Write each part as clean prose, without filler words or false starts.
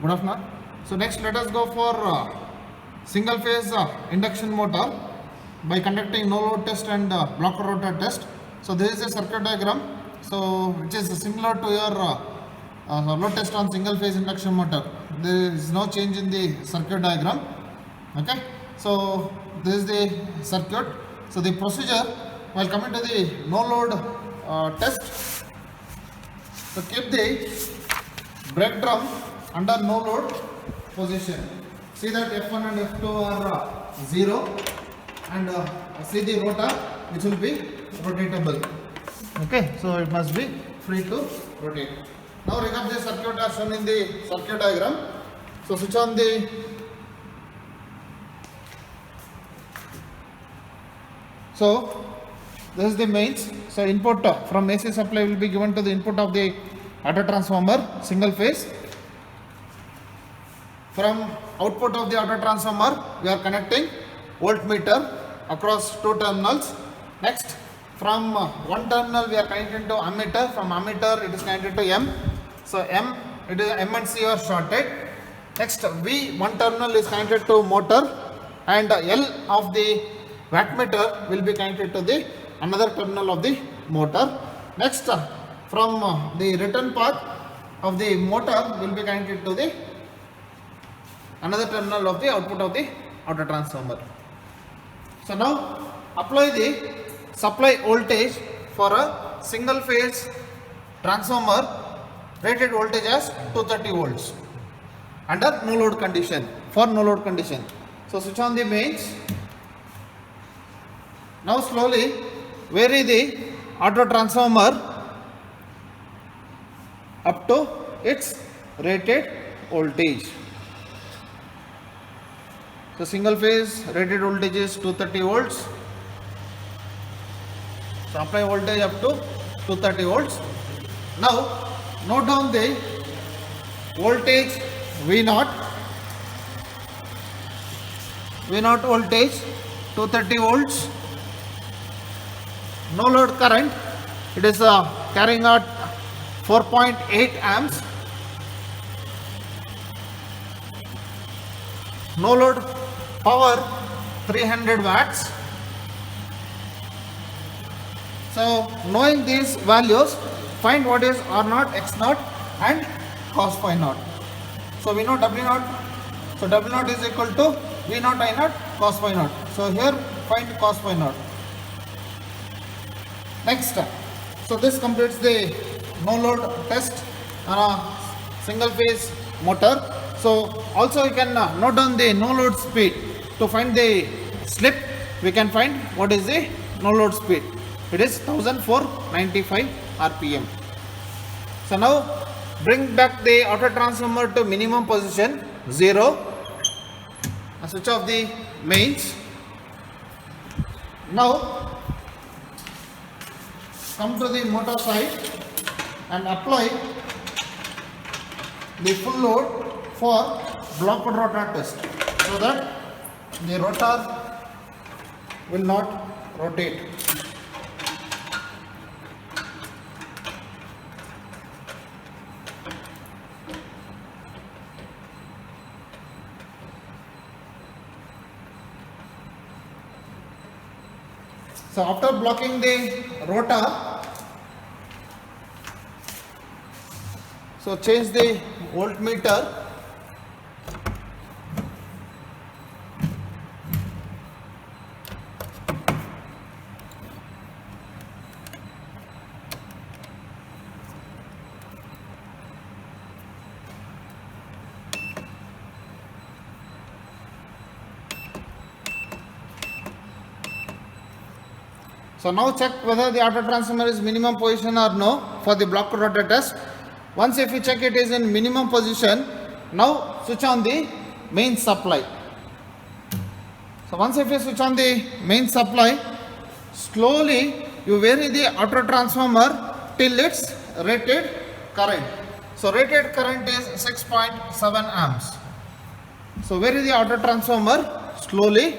Good afternoon. So next let us go for single phase induction motor by conducting no load test and block rotor test. So this is a circuit diagram. So which is similar to your load test on single phase induction motor. There is no change in the circuit diagram. Okay. So this is the circuit. So the procedure while coming to the no load test. So keep the brake drum under no load position. See that F1 and F2 are 0 and see the rotor which will be rotatable. Okay, so it must be free to rotate. Now regard the circuit as shown in the circuit diagram. So switch on the this is the mains. So input from AC supply will be given to the input of the auto transformer single phase. From output of the auto transformer we are connecting voltmeter across two terminals. Next from one terminal we are connecting to ammeter. From ammeter it is connected to M. So M and C are shorted. Next V, one terminal is connected to motor and L of the wattmeter will be connected to the another terminal of the motor. Next from the return path of the motor will be connected to the another terminal of the output of the auto transformer. So now apply the supply voltage for a single phase transformer. Rated voltage as 230 volts under no load condition, for no load condition. So switch on the mains. Now slowly vary the auto transformer up to its rated voltage. So single phase rated voltage is 230 volts. So apply voltage up to 230 volts. Now note down the voltage V0 voltage 230 volts. No load current, it is carrying out 4.8 amps. No load power 300 watts. So knowing these values, find what is R0, X0 and cos phi naught. So we know W0. So W0 is equal to V0 I0 cos phi naught. So here find cos phi naught. Next, so this completes the no load test on a single phase motor. So also you can note down the no load speed. To find the slip, we can find what is the no load speed. It is 1495 RPM. So now bring back the auto transformer to minimum position 0. Switch off the mains. Now come to the motor side and apply the full load for block rotor test so that the rotor will not rotate. So after blocking the rotor, so change the voltmeter. So now check whether the auto transformer is minimum position or no for the block rotor test. Once if you check it is in minimum position, now switch on the main supply. So once if you switch on the main supply, slowly you vary the auto transformer till its rated current. So rated current is 6.7 amps. So vary the auto transformer slowly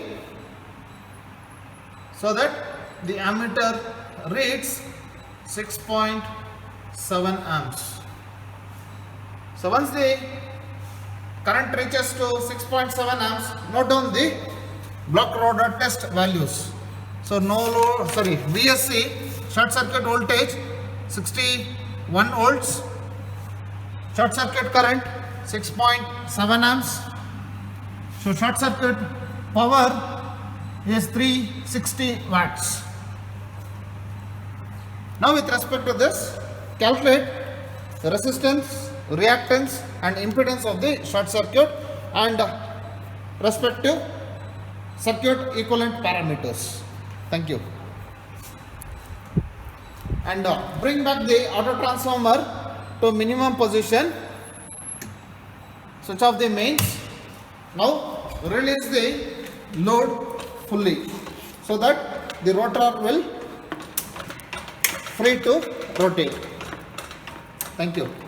so that the ammeter reads 6.7 amps. So once the current reaches to 6.7 amps. Note down the block rotor test values. So no load, sorry, VSC short circuit voltage 61 volts, short circuit current 6.7 amps. So short circuit power is 360 watts. Now with respect to this, calculate the resistance, reactance and impedance of the short circuit and respective circuit equivalent parameters. Thank you. And bring back the auto transformer to minimum position. Switch off the mains. Now release the load fully so that the rotor will free to rotate. Thank you.